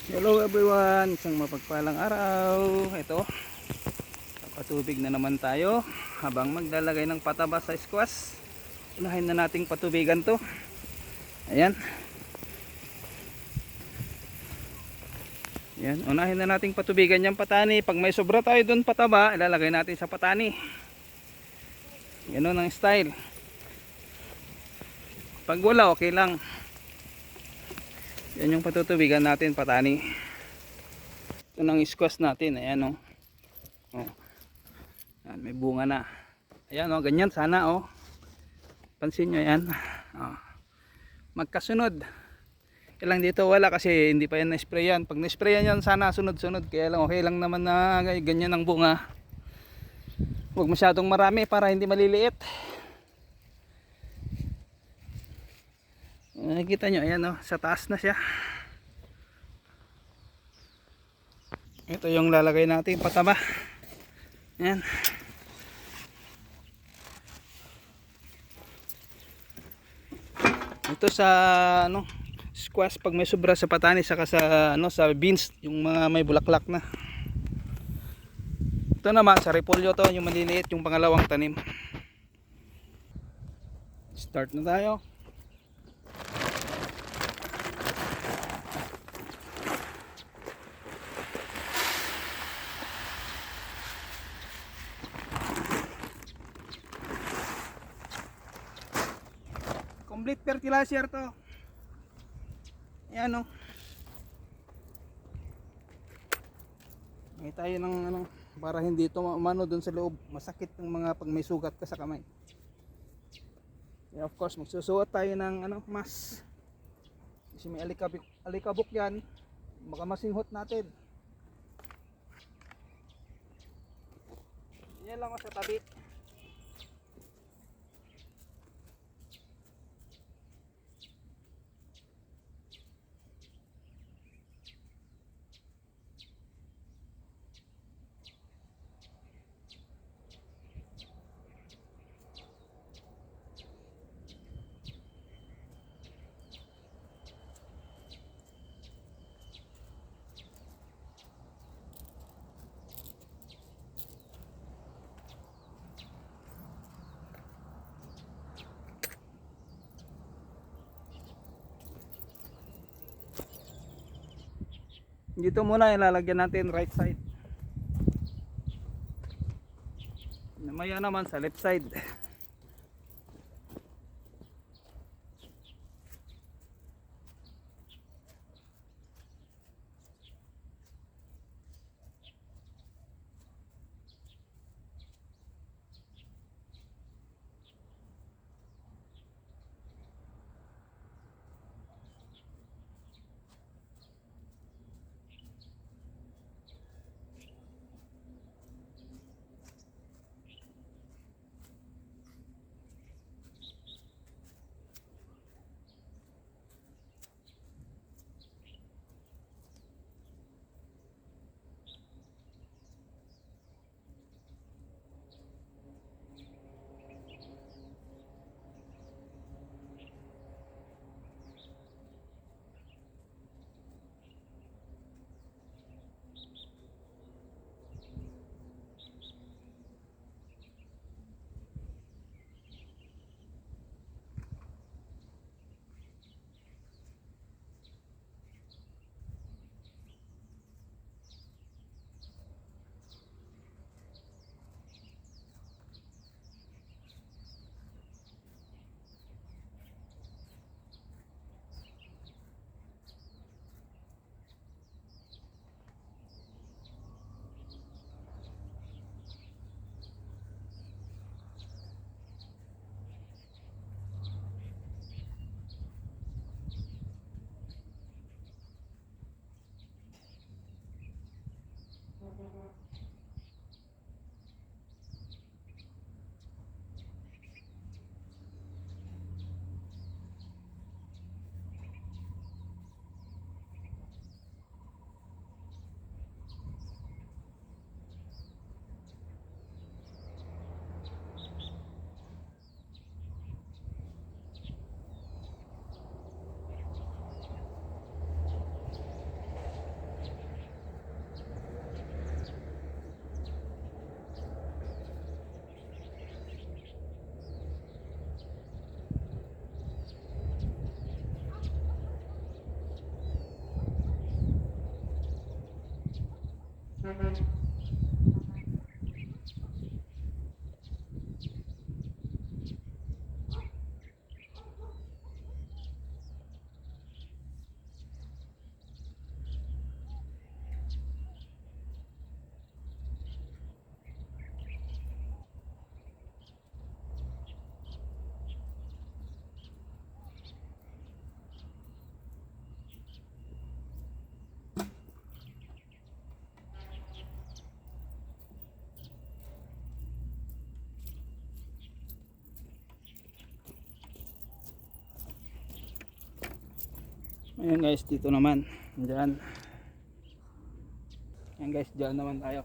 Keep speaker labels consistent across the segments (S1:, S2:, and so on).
S1: Hello everyone, isang mapagpalang araw. Ito, patubig na naman tayo habang maglalagay ng pataba sa squash. Unahin na nating patubigan to. Ayan. Ayan, unahin na nating patubigan yung patani. Pag may sobra tayo dun pataba, ilalagay natin sa patani. Ganun ang style. Pag wala, okay lang. Yan yung patutubigan natin, patani. Ito ng squash natin. Ayan o. Oh. Yan, may bunga na. Ayan o, ganyan sana o. Pansin nyo yan. Oh. Magkasunod. Kailang dito wala kasi hindi pa yan na-sprayan. Pag na-sprayan yan sana sunod-sunod. Kaya lang okay lang naman na ganyan ang bunga. Huwag masyadong marami para hindi maliliit. Nakikita nyo, ayan o, sa taas na siya. Ito yung lalagay natin pataba. Ayan. Ito sa ano, squash pag may sobra sa patani saka sa ano, sa beans, yung mga may bulaklak na. Ito naman sa repolyo to, yung maliliit, yung pangalawang tanim. Start na tayo. Complete fertilizer to. Ayan o. May tayo ng ano, para hindi ito umano dun sa loob. Masakit ng mga pag may sugat ka sa kamay. Of course magsusuot tayo ng ano, mask. Kasi may alikabok yan, baka masinghot natin. Yan lang sa tabi. Dito muna ilalagyan natin right side. Namaya naman sa left side. Ayan guys, dito naman. Diyan. Ayan guys, diyan naman tayo.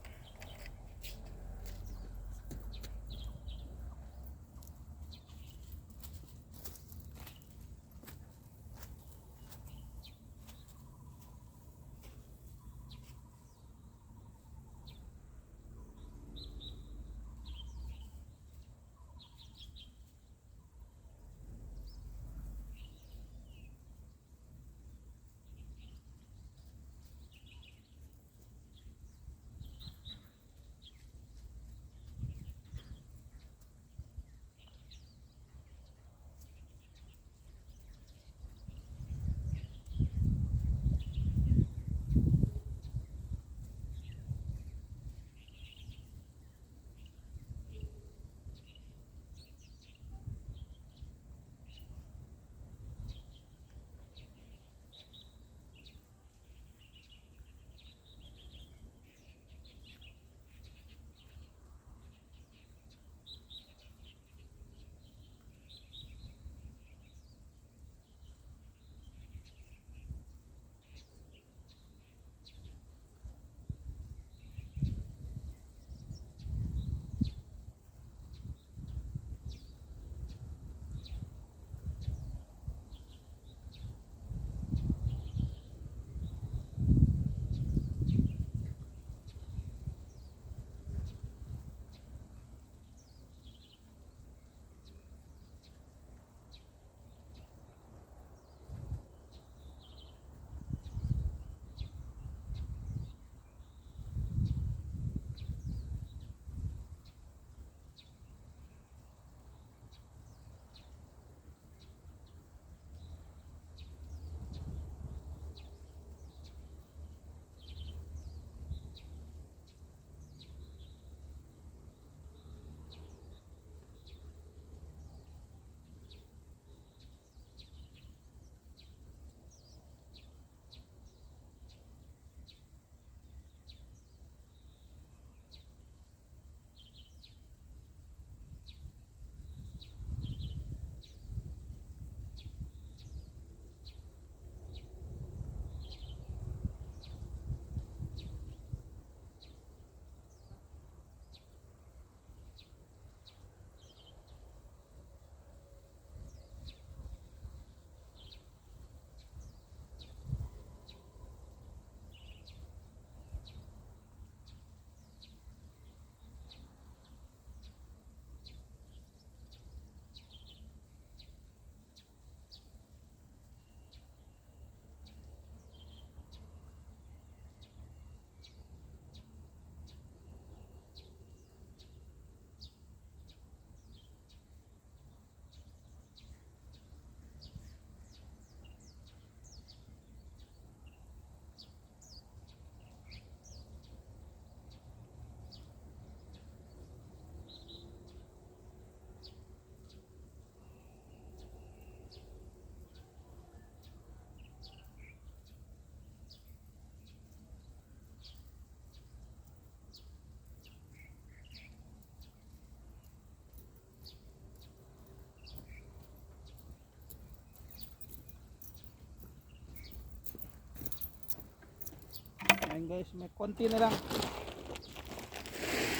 S1: Ayan guys, may konti na lang.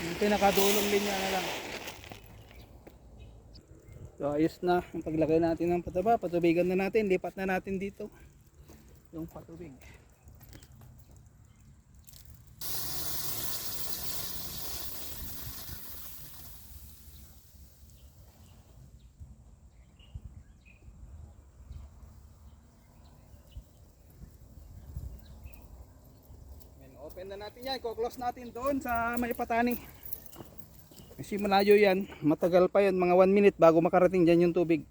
S1: Yung pinakadulong linya na lang. So ayos na ang paglagay natin ng pataba. Patubigan na natin, lipat na natin dito yung patubig. Open na natin yan. Close natin doon sa may patani. Kasi malayo yan. Matagal pa yun. Mga 1 minute bago makarating dyan yung tubig.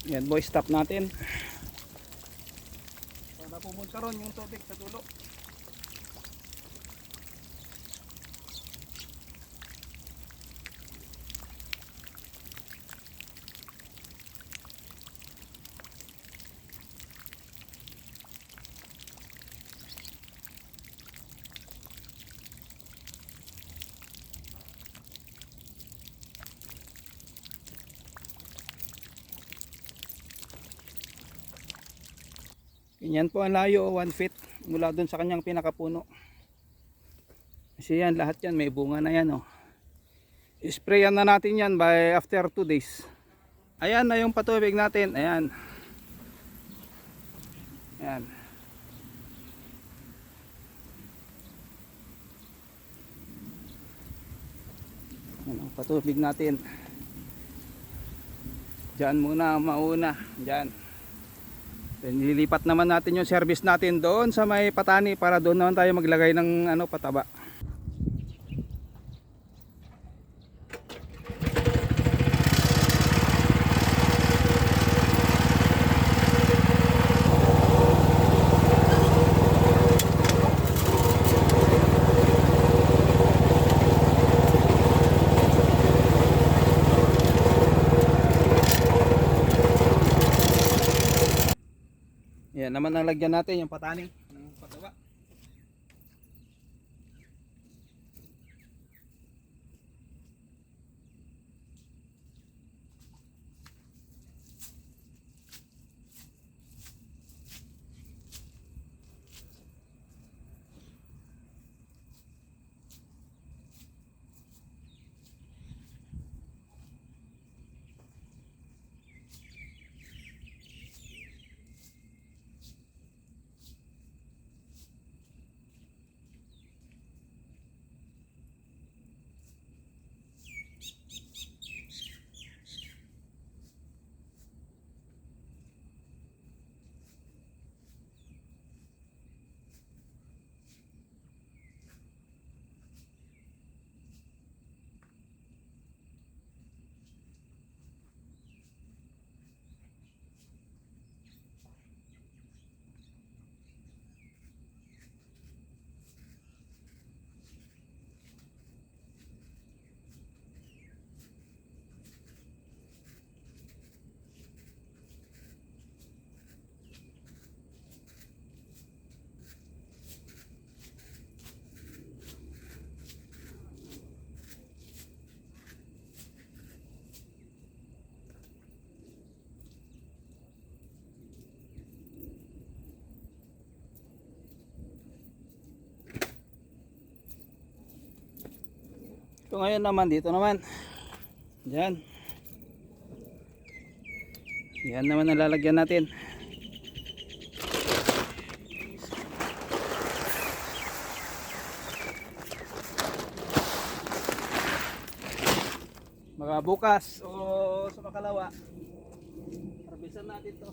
S1: Yan boy, stop natin. Para pumunta ron yung tubig sa dulo. Ganyan po ang layo, 1 feet mula dun sa kanyang pinakapuno. Kasi yan, lahat yan may bunga na yan. Isprayan na natin yan by after 2 days. Ayan na yung patubig natin. Ayan. Ayan. Ayan ang patubig natin. Diyan muna mauna. Diyan. Then nililipat naman natin yung service natin doon sa may patani para doon naman tayo maglagay ng pataba. Yan naman ang lagyan natin yung patani ng pataba. So ngayon naman dito naman. Diyan. Yan naman ang lalagyan natin. Mga bukas o sa makalawa. Harbisan natin to.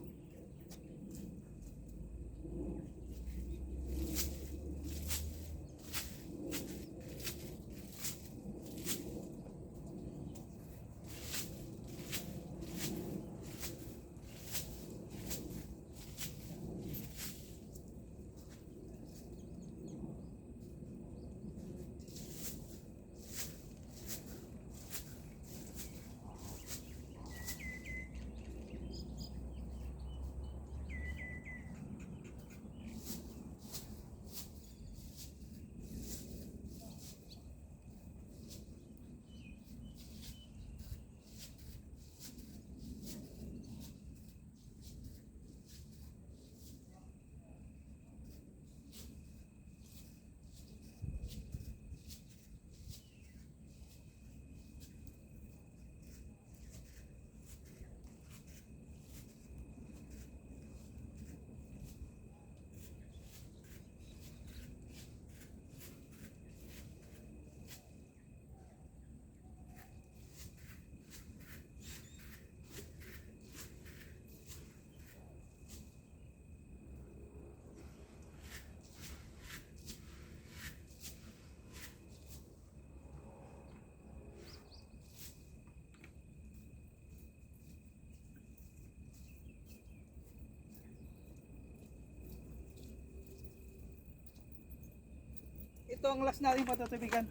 S1: ito ang last natin patutubigan.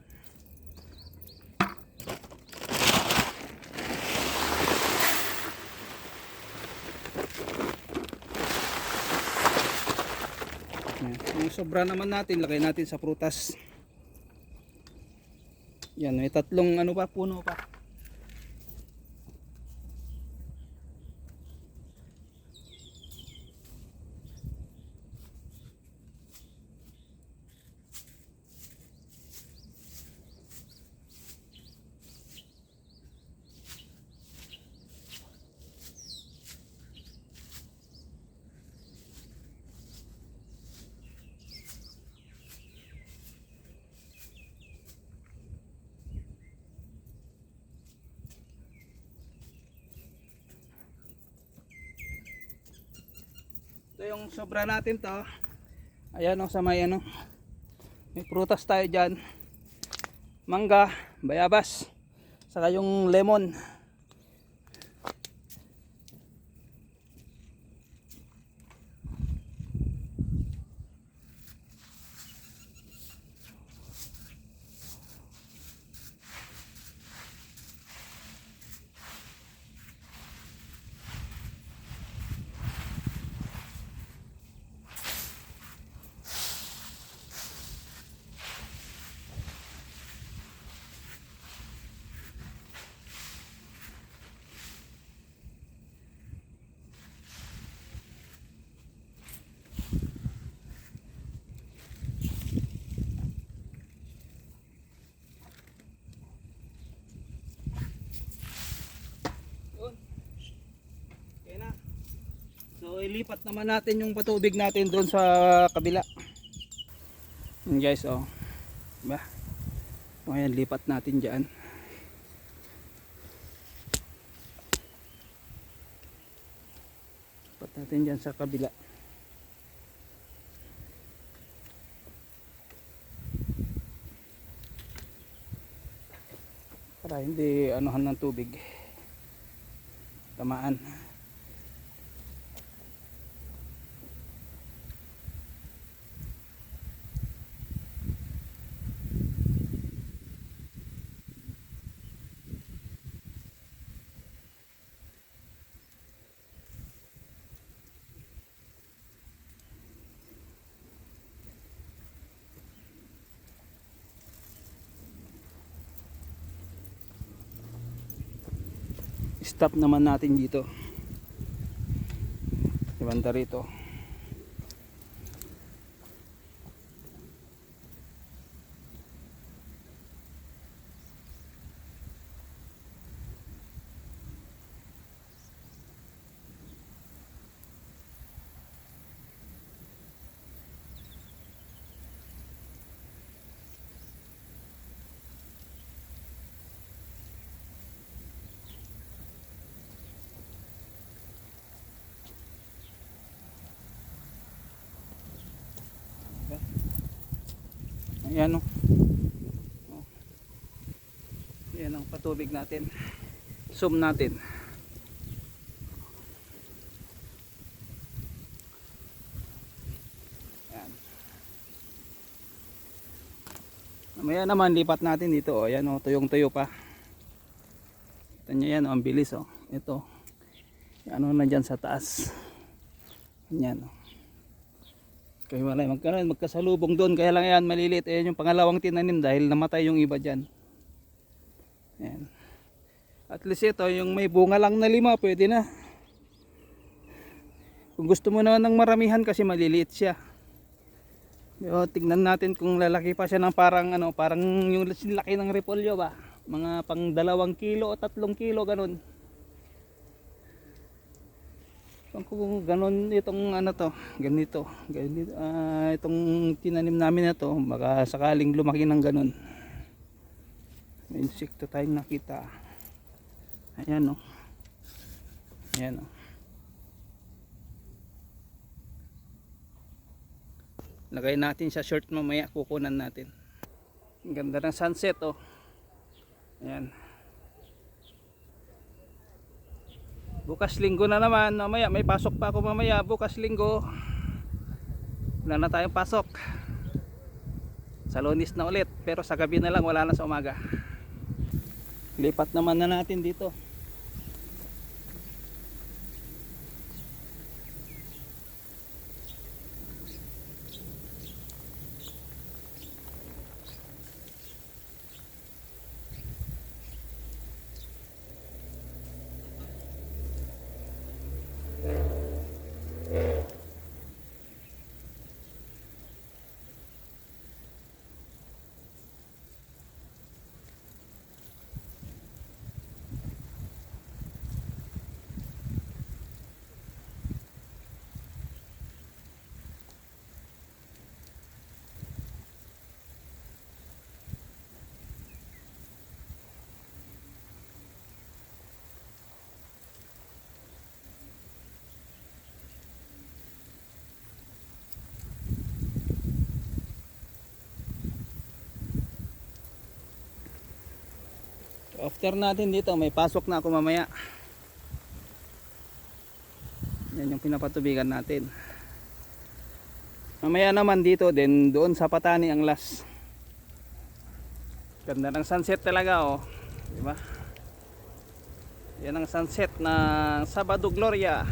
S1: Yung sobra naman natin, lagay natin sa prutas. Yan, may tatlong ano pa, puno pa. Ito yung sobra natin to. Ayan o, sa may ano, may prutas tayo dyan. Mangga, bayabas, saka yung lemon. So ilipat naman natin yung patubig natin doon sa kabila. Yan guys, oh. Diba? So ayan, lipat natin dyan. Lipat natin dyan sa kabila. Para hindi anuhan ng tubig. Tamaan. Stop naman natin dito. Ibanda rito. Ayan o. Ayan ang patubig natin. Zoom natin. Ayan. Mamaya naman lipat natin dito. O. Ayan o, tuyong tuyo pa. Kita nyo yan o, ang bilis o. Ito. Ano na dyan sa taas. Ayan o. Kaya wala, magkasalubong doon, kaya lang yan maliliit. Ayan yung pangalawang tinanim dahil namatay yung iba dyan. Ayan. At least ito, yung may bunga lang na 5, pwede na. Kung gusto mo naman ng maramihan kasi maliliit siya. O, tignan natin kung lalaki pa siya ng parang ano, parang yung laki ng repolyo ba. Mga pang 2 kilo o 3 kilo ganun. Kung ganon itong ano to, ganito, itong tinanim namin na to, baka sakaling lumaki ng ganon. May insekto tayong nakita. Ayan o. Ayan o. Lagay natin sa short mamaya, kukunan natin. Ang ganda ng sunset o. Ayan. Bukas linggo na naman, mamaya may pasok pa ako mamaya, bukas linggo wala na tayong pasok. Salonis na ulit, pero sa gabi na lang, wala na sa umaga. Lipat naman na natin dito. After natin dito, may pasok na ako mamaya. Yan yung pinapatubigan natin. Mamaya naman dito din, doon sa Patani ang last. Ganda ng sunset talaga, oh. Diba? Yan ang sunset ng Sabado Gloria.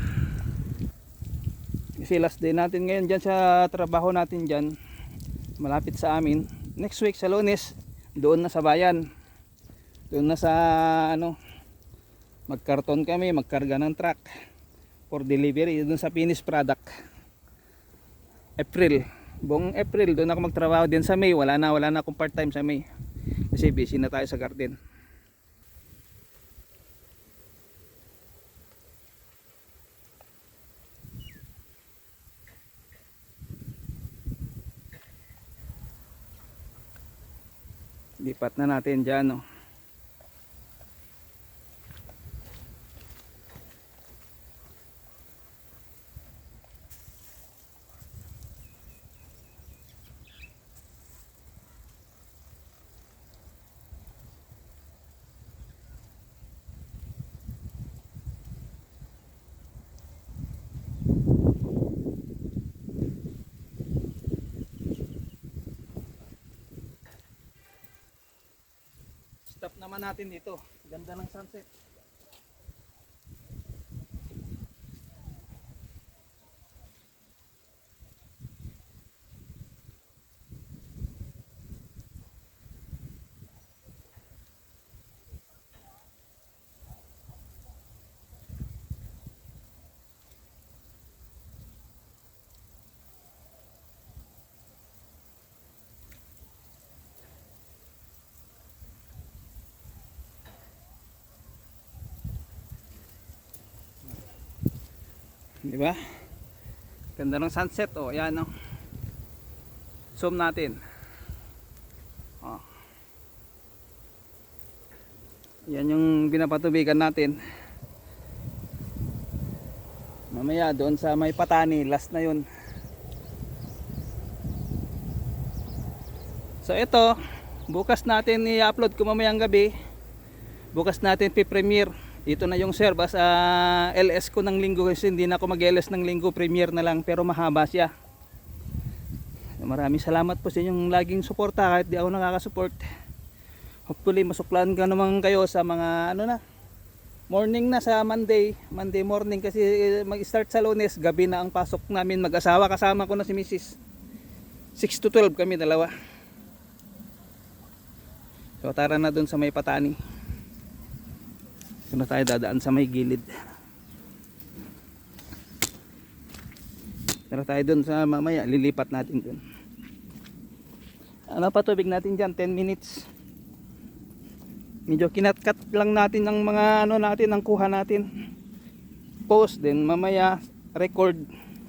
S1: Kasi last day natin ngayon dyan sa trabaho natin dyan, malapit sa amin. Next week sa Lunes, doon na sa bayan. Doon na sa ano, magkarton kami, magkarga ng truck for delivery doon sa finished product. April, buong April doon ako magtrabaho. Din sa May, wala na akong part time sa May kasi busy na tayo sa garden. Lipat na natin dyan, oh. Stop naman natin dito. Ganda ng sunset. Di ba? Ganda ng sunset, oh. Yan, oh. Zoom natin. Oh. Yan yung pinapatubigan natin. Mamaya doon sa may Patani, last na yun. So ito, bukas natin i-upload ko mamayang gabi. Bukas natin pi-premiere. Ito na yung serve sa LS ko ng linggo kasi hindi na ako mag-LS ng linggo, premiere na lang pero mahaba siya. Maraming salamat po sa inyong laging suporta kahit di ako nakaka-support. Hopefully masuklan ka naman kayo sa mga ano na, morning na sa Monday morning kasi mag-start sa Lunes, gabi na ang pasok namin mag-asawa, kasama ko na si Mrs. 6 to 12 kami dalawa. So tara na dun sa may Patani. Doon na tayo dadaan sa may gilid. Tara tayo dun sa mamaya, lilipat natin dun. Ano pa tubig natin dyan, 10 minutes. Medyo kinat-cut lang natin ng mga ano natin, ang kuha natin. Post din, mamaya record.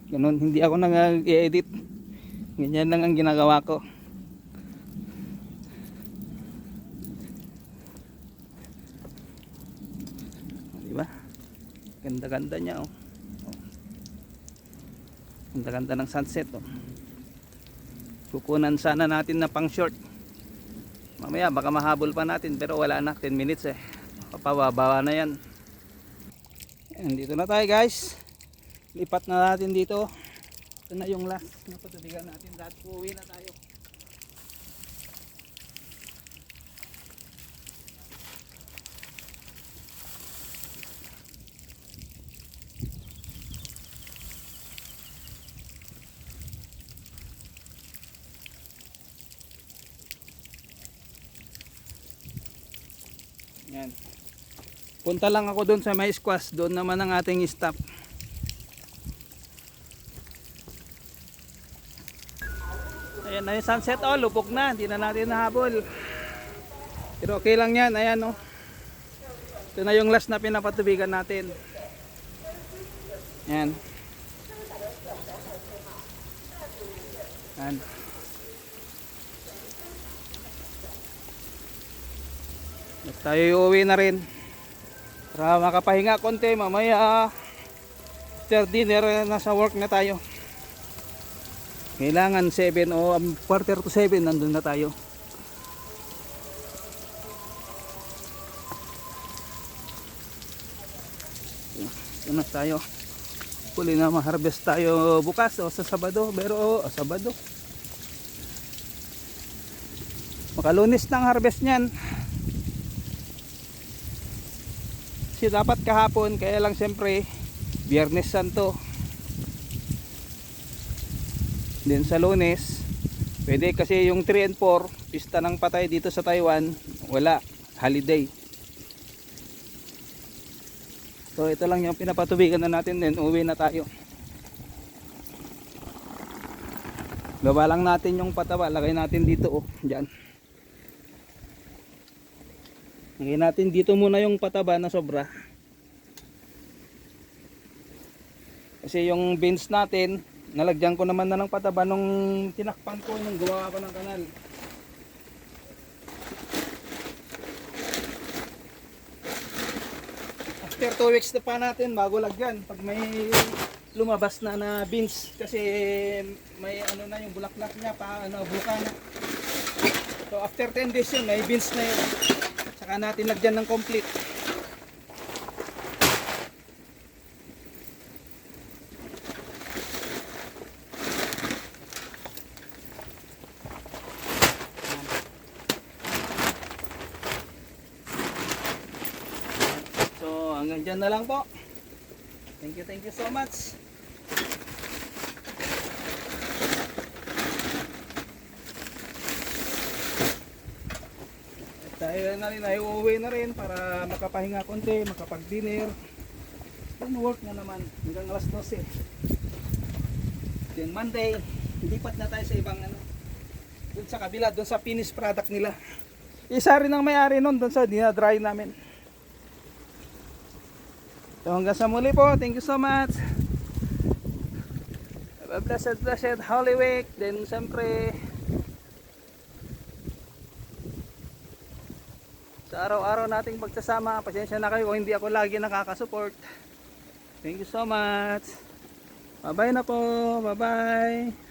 S1: Ganun, hindi ako nag-edit. Ganyan lang ang ginagawa ko. Diba? Ganda-ganda niya, oh. Ganda-ganda ng sunset, oh. Kukunan sana natin na pang short. Mamaya baka mahabol pa natin pero wala na, 10 minutes eh. Papabawa na yan. And dito na tayo, guys. Lipat na natin dito. Ito na yung last na patubigan natin. Lahat uuwi na tayo. Yan. Punta lang ako doon sa may squash, doon naman ang ating stop. Ayan na yung sunset, oh, lupok na, hindi na natin nahabol. Pero okay lang yan, ayan oh. Ito na yung last na pinapatubigan natin. Ayan. Ayan. At tayo uuwi na rin. Para makapahinga konti mamaya. After dinner, nasa work na tayo. Kailangan 7 o quarter to 7 nandun na tayo. Ito na tayo. Huli na ma-harvest tayo bukas o sa Sabado. Pero Sabado. Makalunis ng harvest niyan. Kasi dapat kahapon, kaya lang siyempre Biyernes Santo. Then sa Lunes pwede kasi yung 3 and 4 pista ng patay dito sa Taiwan, wala, holiday. So ito lang yung pinapatubigan na natin, then uwi na tayo. Gawa lang natin yung pataba, lagay natin dito oh, dyan. Lagay natin dito muna yung pataba na sobra. Kasi yung beans natin, nalagyan ko naman na ng pataba nung tinakpan ko, nung gawa ko ng kanal. After 2 weeks na pa natin bago lagyan pag may lumabas na beans, kasi may ano na yung bulaklak niya pa, ano, buka na. So after 10 days yun, may beans na yun. Saka natin lagyan ng complete. So hanggang dyan na lang po. Thank you so much. Tayo na rin, ay uuwi na rin para makapahinga konti, makapag-dinner. Then work na naman hanggang alas 12. Then Monday, lipat na tayo sa ibang ano, doon sa kabila, doon sa finished product nila. Isa rin ang may-ari nun, doon sa dinadry namin. So hanggang sa muli po, thank you so much. Have a blessed Holy Week. Then siyempre, sa araw-araw nating pagsasama, pasensya na kayo kung hindi ako lagi nakakasupport. Thank you so much. Bye bye na po. Bye bye.